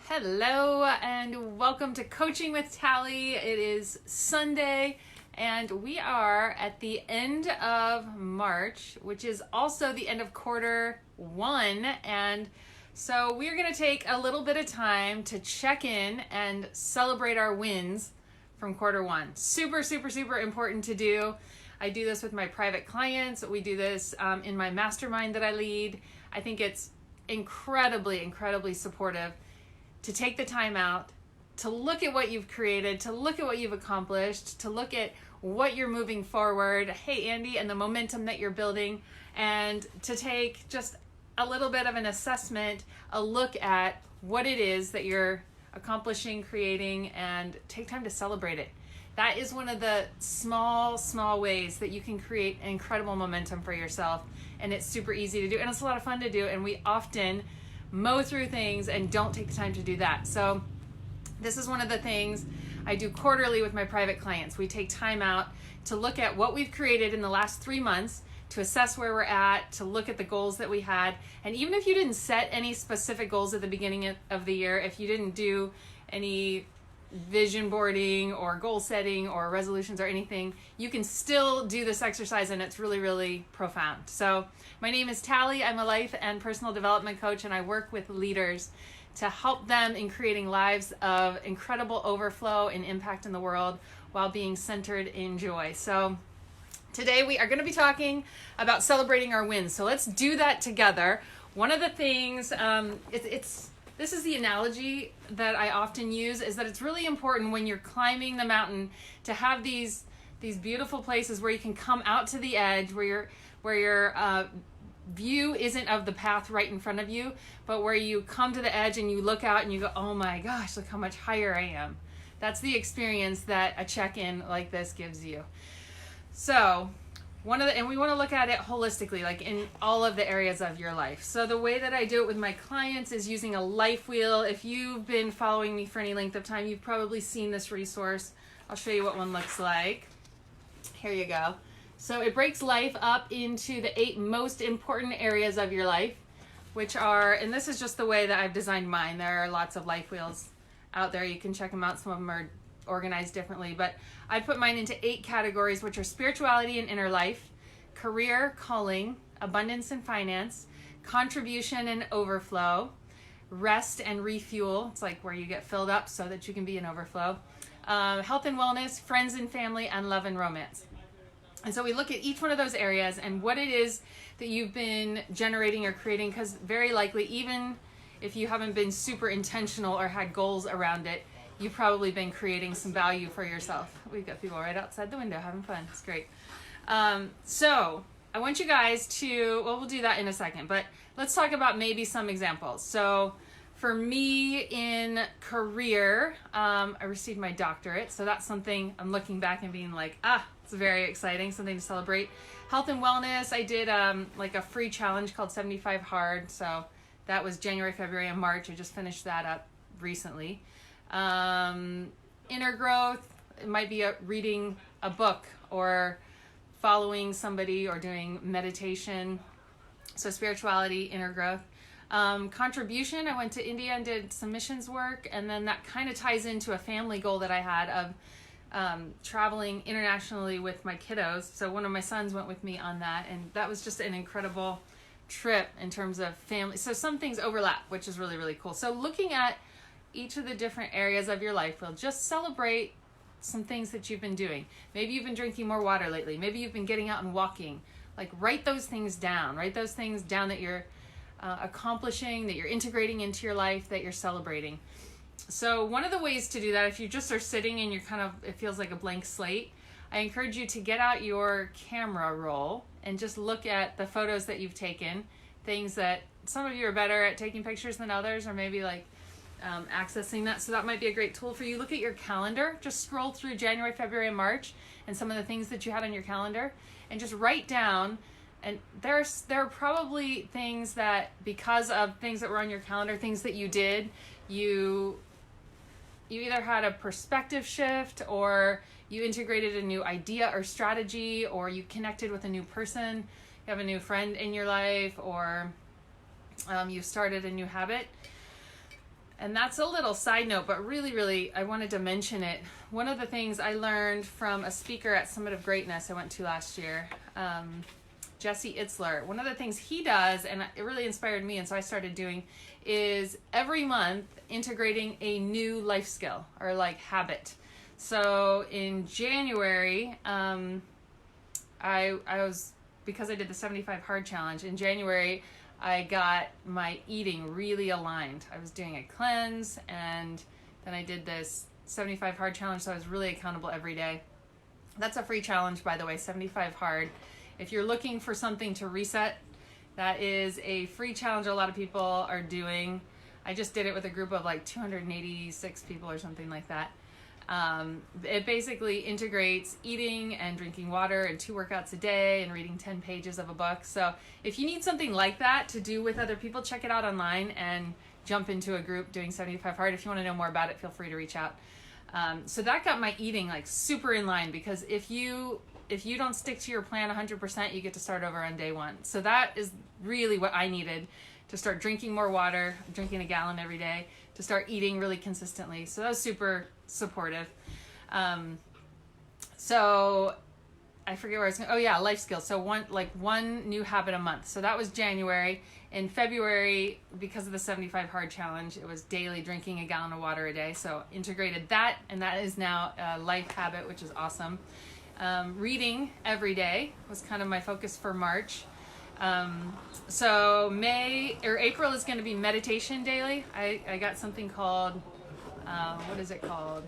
Hello and welcome to Coaching with Tally. It is Sunday and we are at the end of March, which is also the end of quarter one. And so we're going to take a little bit of time to check in and celebrate our wins from quarter one. Super important to do. I do this with my private clients. We do this in my mastermind that I lead. I think it's incredibly supportive to take the time out to look at what you've created, to look at what you've accomplished, to look at what you're moving forward, hey Andy, and the momentum that you're building, and to take just a little bit of an assessment, a look at what it is that you're accomplishing, creating, and take time to celebrate it. That is one of the small ways that you can create incredible momentum for yourself, and it's super easy to do, and it's a lot of fun to do, and we often mow through things and don't take the time to do that. So this is one of the things I do quarterly with my private clients. We take time out to look at what we've created in the last 3 months, to assess where we're at, to look at the goals that we had. And even if you didn't set any specific goals at the beginning of the year, if you didn't do any vision boarding or goal setting or resolutions or anything, you can still do this exercise, and it's really profound. So my name is Tally. I'm a life and personal development coach, and I work with leaders to help them in creating lives of incredible overflow and impact in the world while being centered in joy. So today we are going to be talking about celebrating our wins. So let's do that together. One of the things, this is the analogy that I often use, is that it's really important when you're climbing the mountain to have these beautiful places where you can come out to the edge, where your view isn't of the path right in front of you, but where you come to the edge and you look out and you go, oh my gosh, look how much higher I am. That's the experience that a check-in like this gives you. So and we want to look at it holistically, like in all of the areas of your life. So the way that I do it with my clients is using a life wheel. If you've been following me for any length of time, you've probably seen this resource. I'll show you what one looks like. Here you go. So it breaks life up into the 8 most important areas of your life, which are, and this is just the way that I've designed mine. There are lots of life wheels out there. You can check them out. Some of them are organized differently, but I put mine into 8 categories, which are spirituality and inner life, career, calling, abundance and finance, contribution and overflow, rest and refuel. It's like where you get filled up so that you can be in overflow, health and wellness, friends and family, and love and romance. And so we look at each one of those areas and what it is that you've been generating or creating, because very likely, even if you haven't been super intentional or had goals around it, you've probably been creating some value for yourself. We've got people right outside the window having fun. It's great. So I want you guys to, well, we'll do that in a second, but let's talk about maybe some examples. So for me in career, I received my doctorate. So that's something I'm looking back and being like, it's very exciting, something to celebrate. Health and wellness, I did like a free challenge called 75 Hard. So that was January, February, and March. I just finished that up recently. Inner growth, it might be reading a book or following somebody or doing meditation. So spirituality, inner growth. Contribution, I went to India and did some missions work, and then that kind of ties into a family goal that I had of traveling internationally with my kiddos. So one of my sons went with me on that, and that was just an incredible trip in terms of family. So some things overlap, which is really cool. So looking at each of the different areas of your life, will just celebrate some things that you've been doing. Maybe you've been drinking more water lately. Maybe you've been getting out and walking. Like write those things down. Write those things down that you're accomplishing, that you're integrating into your life, that you're celebrating. So one of the ways to do that, if you just are sitting and you're it feels like a blank slate, I encourage you to get out your camera roll and just look at the photos that you've taken, things that some of you are better at taking pictures than others, or maybe like accessing that. So that might be a great tool for you. Look at your calendar. Just scroll through January, February, and March and some of the things that you had on your calendar and just write down. And there are probably things that, because of things that were on your calendar, things that you did, you either had a perspective shift, or you integrated a new idea or strategy, or you connected with a new person, you have a new friend in your life, or you've started a new habit. And that's a little side note, but really, I wanted to mention it. One of the things I learned from a speaker at Summit of Greatness I went to last year, Jesse Itzler, one of the things he does, and it really inspired me, and so I started doing, is every month integrating a new life skill or like habit. So in January, I was, because I did the 75 hard challenge, in January, I got my eating really aligned. I was doing a cleanse, and then I did this 75 hard challenge, so I was really accountable every day. That's a free challenge, by the way, 75 hard. If you're looking for something to reset, that is a free challenge a lot of people are doing. I just did it with a group of like 286 people or something like that. It basically integrates eating and drinking water and 2 workouts a day and reading 10 pages of a book. So if you need something like that to do with other people, check it out online and jump into a group doing 75 hard. If you want to know more about it, feel free to reach out. So that got my eating like super in line, because if you don't stick to your plan 100%, you get to start over on day 1. So that is really what I needed to start drinking more water, drinking a gallon every day, to start eating really consistently. So that was super supportive. So I forget where I was going. Oh yeah, life skills. So one new habit a month. So that was January. In February, because of the 75 hard challenge, it was daily drinking a gallon of water a day. So integrated that, and that is now a life habit, which is awesome. Reading every day was kind of my focus for March. So April is going to be meditation daily. I got something called, what is it called?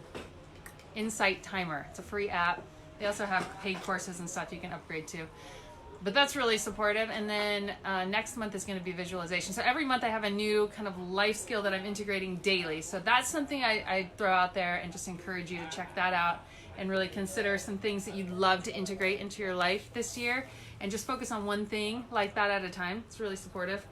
Insight Timer. It's a free app. They also have paid courses and stuff you can upgrade to. But that's really supportive. And then next month is going to be visualization. So every month I have a new kind of life skill that I'm integrating daily. So that's something I throw out there and just encourage you to check that out and really consider some things that you'd love to integrate into your life this year, and just focus on one thing like that at a time. It's really supportive.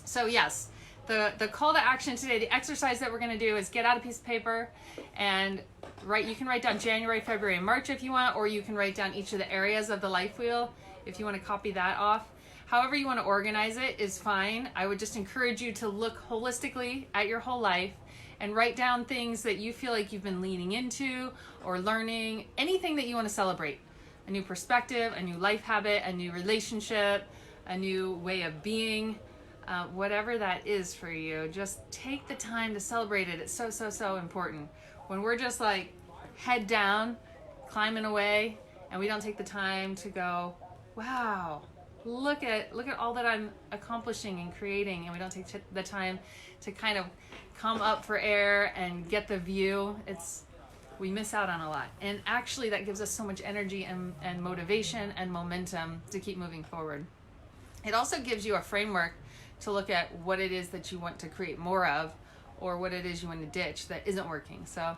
So yes, the call to action today, the exercise that we're going to do is get out a piece of paper and you can write down January, February, and March if you want, or you can write down each of the areas of the life wheel if you want to copy that off. However you want to organize it is fine. I would just encourage you to look holistically at your whole life and write down things that you feel like you've been leaning into or learning, anything that you want to celebrate. A new perspective, a new life habit, a new relationship, a new way of being, whatever that is for you. Just take the time to celebrate it. It's so important. When we're just like head down, climbing away, and we don't take the time to go, wow, look at all that I'm accomplishing and creating, and we don't take the time to kind of come up for air and get the view, we miss out on a lot. And actually that gives us so much energy and motivation and momentum to keep moving forward. It also gives you a framework to look at what it is that you want to create more of, or what it is you want to ditch that isn't working. So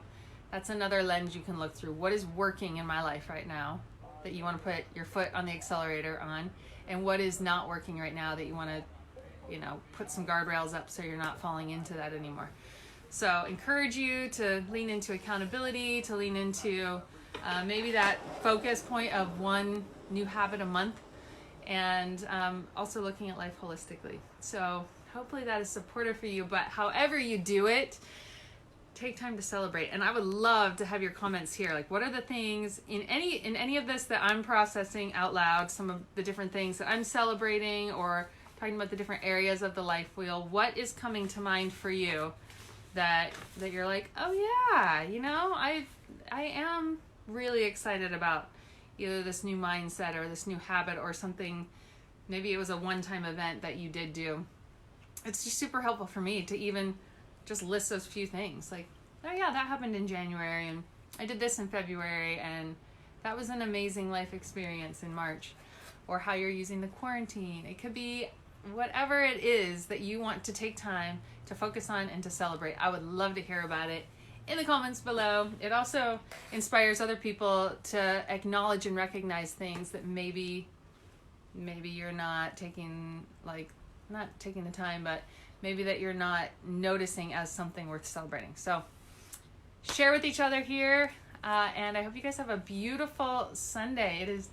that's another lens you can look through. What is working in my life right now that you want to put your foot on the accelerator on, and what is not working right now that you want to put some guardrails up so you're not falling into that anymore. So encourage you to lean into accountability, to lean into maybe that focus point of one new habit a month, and also looking at life holistically. So hopefully that is supportive for you, but however you do it, take time to celebrate. And I would love to have your comments here. Like, what are the things in any of this that I'm processing out loud, some of the different things that I'm celebrating, or talking about the different areas of the life wheel, what is coming to mind for you that you're like, oh yeah, I am really excited about either this new mindset or this new habit or something. Maybe it was a one-time event that you did do. It's just super helpful for me to even just list those few things. Like, oh yeah, that happened in January, and I did this in February, and that was an amazing life experience in March. Or how you're using the quarantine. It could be whatever it is that you want to take time to focus on and to celebrate. I would love to hear about it in the comments below. It also inspires other people to acknowledge and recognize things that maybe you're not taking the time, but maybe that you're not noticing as something worth celebrating. So share with each other here, and I hope you guys have a beautiful Sunday. It is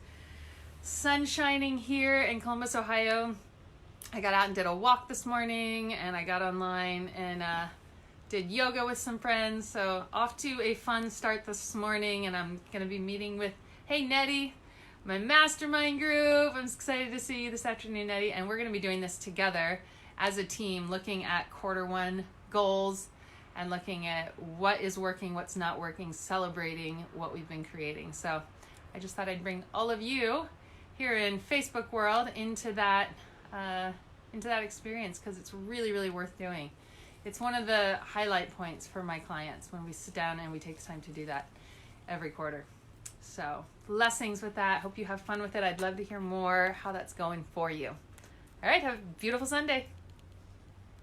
sun shining here in Columbus, Ohio. I got out and did a walk this morning, and I got online and did yoga with some friends. So off to a fun start this morning, and I'm going to be meeting with, hey Nettie, my mastermind group. I'm excited to see you this afternoon, Nettie, and we're going to be doing this together as a team, looking at Q1 goals and looking at what is working, what's not working, celebrating what we've been creating. So I just thought I'd bring all of you here in Facebook world into that experience, because it's really, really worth doing. It's one of the highlight points for my clients when we sit down and we take the time to do that every quarter. So blessings with that. Hope you have fun with it. I'd love to hear more how that's going for you. All right, have a beautiful Sunday.